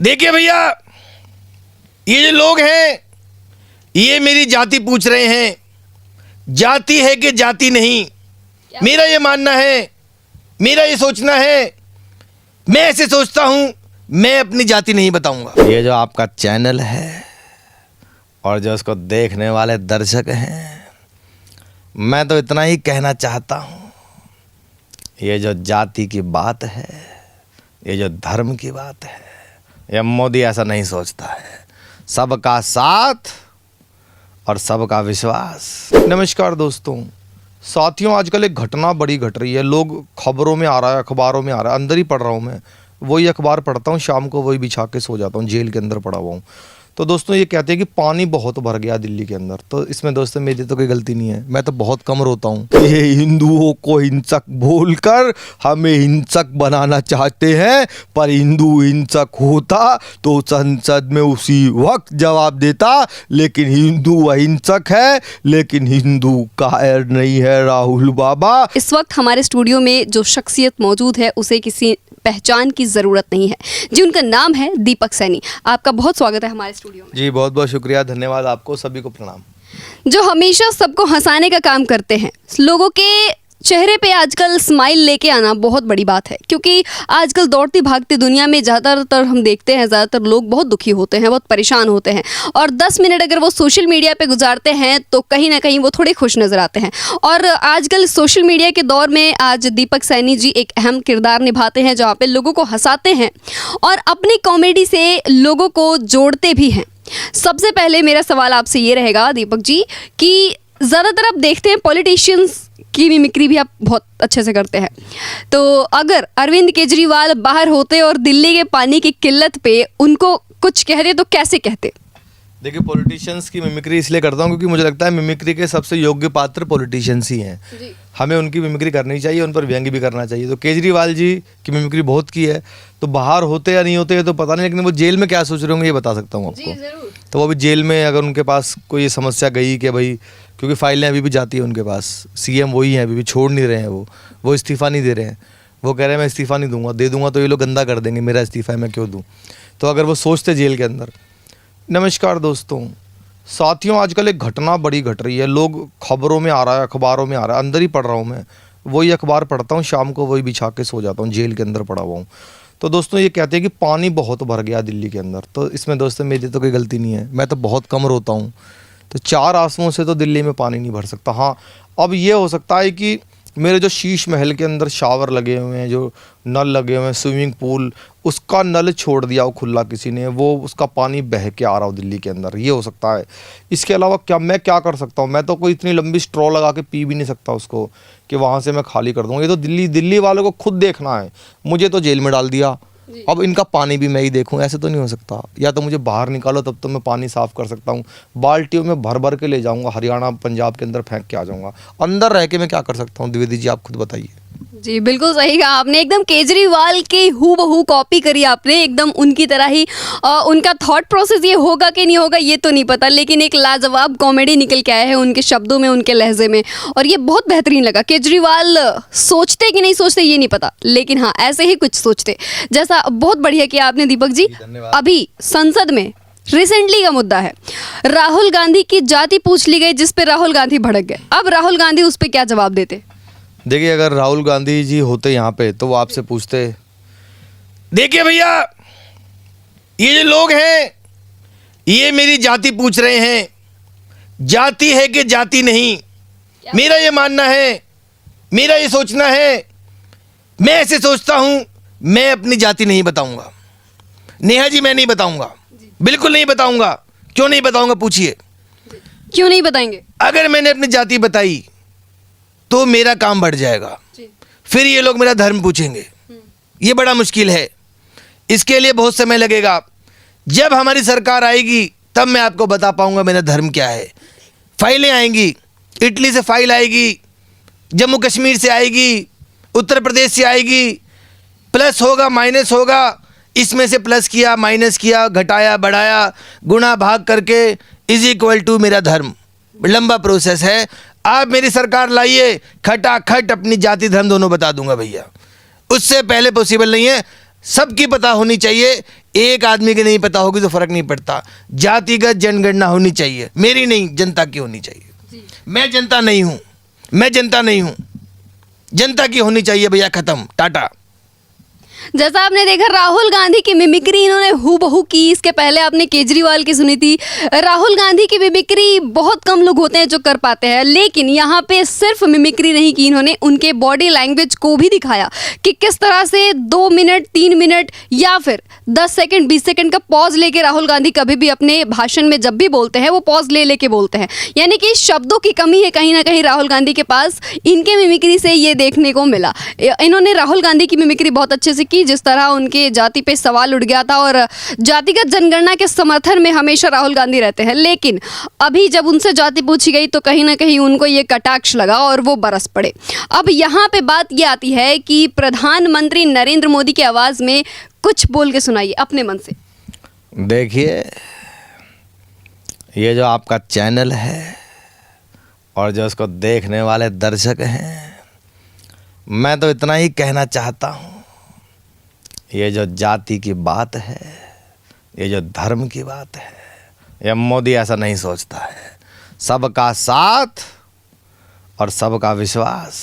देखिए भैया, ये जो लोग हैं ये मेरी जाति पूछ रहे हैं। जाति है कि जाति नहीं, मेरा ये मानना है, मेरा ये सोचना है। मैं ऐसे सोचता हूं, मैं अपनी जाति नहीं बताऊंगा। ये जो आपका चैनल है और जो उसको देखने वाले दर्शक हैं, मैं तो इतना ही कहना चाहता हूँ, ये जो जाति की बात है, ये जो धर्म की बात है, ये मोदी ऐसा नहीं सोचता है। सबका साथ और सबका विश्वास। नमस्कार दोस्तों, साथियों, आजकल एक घटना बड़ी घट रही है। लोग खबरों में आ रहा है, अखबारों में आ रहा है, अंदर ही पढ़ रहा हूँ मैं, वही अखबार पढ़ता हूँ, शाम को वही बिछा के सो जाता हूँ, जेल के अंदर पड़ा हुआ हूँ। तो दोस्तों ये कहते हैं कि पानी बहुत भर गया दिल्ली के अंदर। तो इसमें दोस्तों मेरी तो कोई गलती नहीं है, मैं तो बहुत कम रोता हूँ। ये हिंदुओं को हिंसक बोलकर हमें हिंसक बनाना चाहते हैं, पर हिंदू हिंसक होता तो संसद में उसी वक्त जवाब देता। लेकिन हिंदू अहिंसक है, लेकिन हिंदू कायर नहीं है। राहुल बाबा, इस वक्त हमारे स्टूडियो में जो शख्सियत मौजूद है उसे किसी पहचान की ज़रूरत नहीं है जी। उनका नाम है दीपक सैनी। आपका बहुत स्वागत है हमारे स्टूडियो में। जी बहुत बहुत शुक्रिया, धन्यवाद आपको, सभी को प्रणाम। जो हमेशा सबको हंसाने का काम करते हैं, लोगों के चेहरे पे आजकल स्माइल लेके आना बहुत बड़ी बात है, क्योंकि आजकल दौड़ती भागती दुनिया में ज़्यादातर हम देखते हैं ज़्यादातर लोग बहुत दुखी होते हैं, बहुत परेशान होते हैं, और 10 मिनट अगर वो सोशल मीडिया पे गुजारते हैं तो कहीं ना कहीं वो थोड़े खुश नज़र आते हैं। और आजकल सोशल मीडिया के दौर में आज दीपक सैनी जी एक अहम किरदार निभाते हैं, जहाँ पे लोगों को हंसाते हैं और अपनी कॉमेडी से लोगों को जोड़ते भी हैं। सबसे पहले मेरा सवाल आपसे ये रहेगा दीपक जी कि ज़्यादातर आप देखते हैं पॉलिटिशियंस की मिमिक्री भी आप बहुत अच्छे से करते हैं, तो अगर अरविंद केजरीवाल बाहर होते और दिल्ली के पानी की किल्लत पे उनको कुछ कहते तो कैसे कहते? देखिए, पॉलिटिशियंस की मिमिक्री इसलिए करता हूँ क्योंकि मुझे लगता है मिमिक्री के सबसे योग्य पात्र पॉलिटिशियंस ही हैं। हमें उनकी मिमिक्री करनी चाहिए, उन पर व्यंग्य भी करना चाहिए। तो केजरीवाल जी की मिमिक्री बहुत की है, तो बाहर होते या नहीं होते ये तो पता नहीं, लेकिन वो जेल में क्या सोच रहे होंगे ये बता सकता हूँ आपको। तो वो अभी जेल में, अगर उनके पास कोई समस्या गई कि भाई, क्योंकि फाइलें अभी भी जाती है उनके पास, सीएम वही हैं, अभी भी छोड़ नहीं रहे हैं, वो इस्तीफ़ा नहीं दे रहे हैं। वो कह रहे हैं मैं इस्तीफ़ा नहीं दूंगा, दे दूंगा तो ये लोग गंदा कर देंगे, मेरा इस्तीफ़ा है मैं क्यों दूँ। तो अगर वो सोचते जेल के अंदर। नमस्कार दोस्तों, साथियों, आजकल एक घटना बड़ी घट रही है। लोग खबरों में आ रहा है, अखबारों में आ रहा है, अंदर ही पढ़ रहा हूँ मैं, वही अखबार पढ़ता हूँ, शाम को वही बिछा के सो जाता हूँ, जेल के अंदर पड़ा हुआ हूँ। तो दोस्तों ये कहते हैं कि पानी बहुत भर गया दिल्ली के अंदर। तो इसमें दोस्तों मेरी तो कोई गलती नहीं है, मैं तो बहुत कम रोता हूँ। तो 4 आंसुओं से तो दिल्ली में पानी नहीं भर सकता। हाँ, अब ये हो सकता है कि मेरे जो शीश महल के अंदर शावर लगे हुए हैं, जो नल लगे हुए हैं, स्विमिंग पूल, उसका नल छोड़ दिया हो खुला किसी ने, वो उसका पानी बह के आ रहा हो दिल्ली के अंदर, ये हो सकता है। इसके अलावा मैं क्या कर सकता हूँ? मैं तो कोई इतनी लंबी स्ट्रॉ लगा के पी भी नहीं सकता उसको कि वहाँ से मैं खाली कर दूँगा। ये तो दिल्ली वालों को खुद देखना है। मुझे तो जेल में डाल दिया, अब इनका पानी भी मैं ही देखूं, ऐसे तो नहीं हो सकता। या तो मुझे बाहर निकालो, तब तो मैं पानी साफ़ कर सकता हूं। बाल्टियों में भर भर के ले जाऊंगा, हरियाणा पंजाब के अंदर फेंक के आ जाऊंगा। अंदर रह के मैं क्या कर सकता हूं? द्विवेदी जी आप खुद बताइए। जी बिल्कुल सही कहा आपने, एकदम केजरीवाल की हूबहू कॉपी करी आपने, एकदम उनकी तरह ही। उनका थॉट प्रोसेस ये होगा कि नहीं होगा ये तो नहीं पता, लेकिन एक लाजवाब कॉमेडी निकल के आया है उनके शब्दों में, उनके लहजे में, और ये बहुत बेहतरीन लगा। केजरीवाल सोचते कि नहीं सोचते ये नहीं पता, लेकिन हाँ ऐसे ही कुछ सोचते, जैसा बहुत बढ़िया किया आपने दीपक जी। अभी संसद में रिसेंटली का मुद्दा है, राहुल गांधी की जाति पूछ ली गई, जिस पे राहुल गांधी भड़क गए। अब राहुल गांधी उस पर क्या जवाब देते? देखिए, अगर राहुल गांधी जी होते यहाँ पे तो वो आपसे पूछते। देखिए भैया, ये जो लोग हैं ये मेरी जाति पूछ रहे हैं। जाति है कि जाति नहीं, मेरा ये मानना है, मेरा ये सोचना है। मैं ऐसे सोचता हूं, मैं अपनी जाति नहीं बताऊंगा। नेहा जी मैं नहीं बताऊंगा, बिल्कुल नहीं बताऊंगा। क्यों नहीं बताऊंगा पूछिए? क्यों नहीं बताएंगे? अगर मैंने अपनी जाति बताई तो मेरा काम बढ़ जाएगा, फिर ये लोग मेरा धर्म पूछेंगे, ये बड़ा मुश्किल है। इसके लिए बहुत समय लगेगा। जब हमारी सरकार आएगी तब मैं आपको बता पाऊंगा मेरा धर्म क्या है। फाइलें आएंगी, इटली से फाइल आएगी, जम्मू कश्मीर से आएगी, उत्तर प्रदेश से आएगी, प्लस होगा माइनस होगा, इसमें से प्लस किया माइनस किया, घटाया बढ़ाया, गुणा भाग करके इज इक्वल टू मेरा धर्म। लंबा प्रोसेस है। आप मेरी सरकार लाइए, खटाखट अपनी जाति धर्म दोनों बता दूंगा भैया। उससे पहले पॉसिबल नहीं है। सबकी पता होनी चाहिए, एक आदमी की नहीं पता होगी तो फर्क नहीं पड़ता। जातिगत जनगणना होनी चाहिए, मेरी नहीं, जनता की होनी चाहिए। मैं जनता नहीं हूं, मैं जनता नहीं हूं, जनता की होनी चाहिए भैया, खत्म, टाटा। जैसा आपने देखा राहुल गांधी की मिमिक्री इन्होंने हूबहू की। इसके पहले आपने केजरीवाल की सुनी थी। राहुल गांधी की मिमिक्री बहुत कम लोग होते हैं जो कर पाते हैं, लेकिन यहाँ पे सिर्फ मिमिक्री नहीं की इन्होंने, उनके बॉडी लैंग्वेज को भी दिखाया कि किस तरह से 2 मिनट 3 मिनट या फिर 10 सेकंड 20 सेकंड का पॉज लेके राहुल गांधी कभी भी अपने भाषण में जब भी बोलते हैं वो पॉज ले लेके बोलते हैं। यानी कि शब्दों की कमी है कहीं ना कहीं राहुल गांधी के पास। इनके मिमिक्री से ये देखने को मिला। इन्होंने राहुल गांधी की मिमिक्री बहुत अच्छे से की, जिस तरह उनके जाति पे सवाल उठ गया था और जातिगत जनगणना के समर्थन में हमेशा राहुल गांधी रहते हैं। लेकिन अभी जब उनसे जाति पूछी गई तो कहीं ना कहीं उनको ये कटाक्ष लगा और वो बरस पड़े। अब यहाँ पे बात ये आती है कि प्रधानमंत्री नरेंद्र मोदी की आवाज़ में कुछ बोल के सुनाइए अपने मन से। देखिए, ये जो आपका चैनल है और जो उसको देखने वाले दर्शक हैं, मैं तो इतना ही कहना चाहता हूँ, ये जो जाति की बात है, ये जो धर्म की बात है, ये मोदी ऐसा नहीं सोचता है। सबका साथ और सबका विश्वास,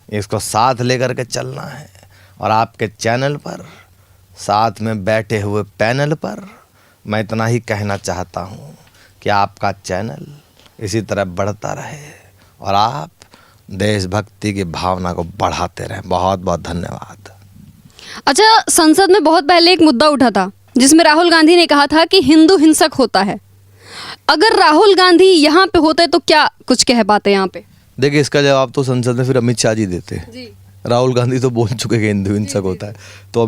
इसको साथ लेकर के चलना है। और आपके चैनल पर, साथ में बैठे हुए पैनल पर, मैं इतना ही कहना चाहता हूँ कि आपका चैनल इसी तरह बढ़ता रहे और आप देशभक्ति की भावना को बढ़ाते रहें। बहुत बहुत धन्यवाद। अच्छा, संसद में बहुत पहले एक मुद्दा उठा था जिसमें राहुल गांधी ने कहा था कि हिंदू हिंसक होता है। अगर राहुल गांधी यहाँ पे होते तो क्या कुछ कह पाते यहाँ पे? देखिए, इसका जवाब तो संसद में फिर अमित शाह जी देते हैं। जी। राहुल गांधी तो बोल चुके हैं हिंदू हिंसक होता है। तो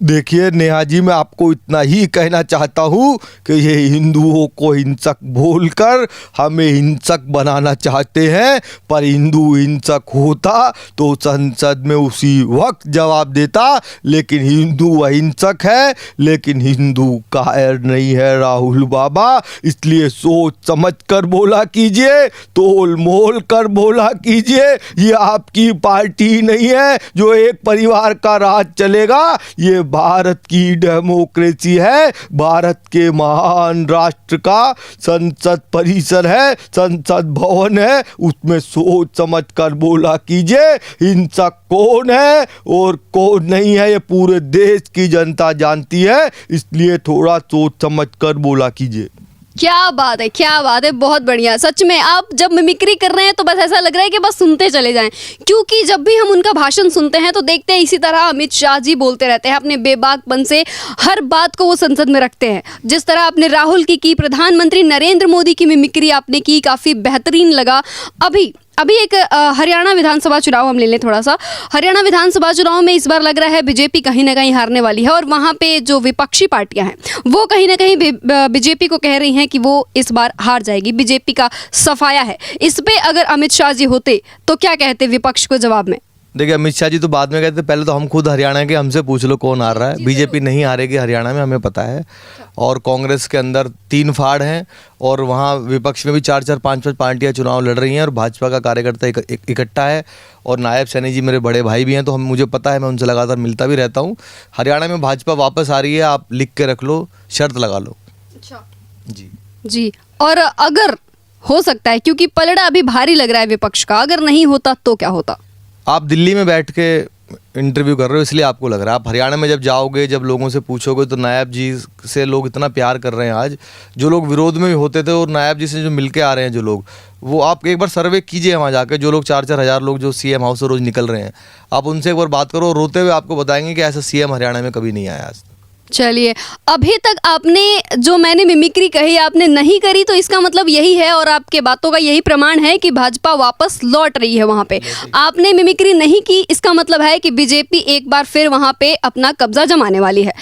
देखिए नेहा जी, मैं आपको इतना ही कहना चाहता हूँ कि ये हिंदुओं को हिंसक बोलकर हमें हिंसक बनाना चाहते हैं, पर हिंदू हिंसक होता तो संसद में उसी वक्त जवाब देता। लेकिन हिंदू अहिंसक है, लेकिन हिंदू कायर नहीं है राहुल बाबा। इसलिए सोच समझ कर बोला कीजिए, तोल मोल कर बोला कीजिए। ये आपकी पार्टी नहीं है जो एक परिवार का राज चलेगा। ये भारत की डेमोक्रेसी है, भारत के महान राष्ट्र का संसद परिसर है, संसद भवन है। उसमें सोच समझ कर बोला कीजिए। हिंसक कौन है और कौन नहीं है ये पूरे देश की जनता जानती है, इसलिए थोड़ा सोच समझ कर बोला कीजिए। क्या बात है, क्या बात है, बहुत बढ़िया। सच में आप जब मिमिक्री कर रहे हैं तो बस ऐसा लग रहा है कि बस सुनते चले जाएं, क्योंकि जब भी हम उनका भाषण सुनते हैं तो देखते हैं इसी तरह अमित शाह जी बोलते रहते हैं अपने बेबाकपन से। हर बात को वो संसद में रखते हैं। जिस तरह आपने राहुल की प्रधानमंत्री नरेंद्र मोदी की मिमिक्री आपने की, काफ़ी बेहतरीन लगा। अभी एक हरियाणा विधानसभा चुनाव हम ले लें थोड़ा सा। हरियाणा विधानसभा चुनाव में इस बार लग रहा है बीजेपी कहीं ना कहीं हारने वाली है और वहाँ पे जो विपक्षी पार्टियां हैं वो कहीं ना कहीं बीजेपी को कह रही हैं कि वो इस बार हार जाएगी। बीजेपी का सफाया है। इस पे अगर अमित शाह जी होते तो क्या कहते विपक्ष को जवाब में? देखिए, अमित शाह जी तो बाद में कहते, पहले तो हम खुद हरियाणा के, हमसे पूछ लो कौन हार रहा है। बीजेपी नहीं हारेगी हरियाणा में, हमें पता है। और कांग्रेस के अंदर 3 फाड़ हैं और वहाँ विपक्ष में भी 4-4 5-5 पार्टियाँ चुनाव लड़ रही हैं और भाजपा का कार्यकर्ता इकट्ठा है। और नायब सैनी जी मेरे बड़े भाई भी हैं, तो मुझे पता है, मैं उनसे लगातार मिलता भी रहता हूँ। हरियाणा में भाजपा वापस आ रही है, आप लिख के रख लो, शर्त लगा लो। अच्छा जी। और अगर हो सकता है, क्योंकि पलड़ा अभी भारी लग रहा है विपक्ष का, अगर नहीं होता तो क्या होता? आप दिल्ली में बैठ के इंटरव्यू कर रहे हो इसलिए आपको लग रहा है। आप हरियाणा में जब जाओगे, जब लोगों से पूछोगे, तो नायब जी से लोग इतना प्यार कर रहे हैं आज। जो लोग विरोध में भी होते थे और नायब जी से जो मिल के आ रहे हैं जो लोग, वो आप एक बार सर्वे कीजिए वहाँ जाकर। जो लोग 4-4 हज़ार लोग जो सीएम हाउस से रोज़ निकल रहे हैं, आप उनसे एक बार बात करो, रोते हुए आपको बताएंगे कि ऐसा सीएम हरियाणा में कभी नहीं आया आज। चलिए, अभी तक आपने जो मैंने मिमिक्री कही आपने नहीं करी, तो इसका मतलब यही है और आपके बातों का यही प्रमाण है कि भाजपा वापस लौट रही है वहाँ पे। आपने मिमिक्री नहीं की, इसका मतलब है कि बीजेपी एक बार फिर वहाँ पे अपना कब्जा जमाने वाली है।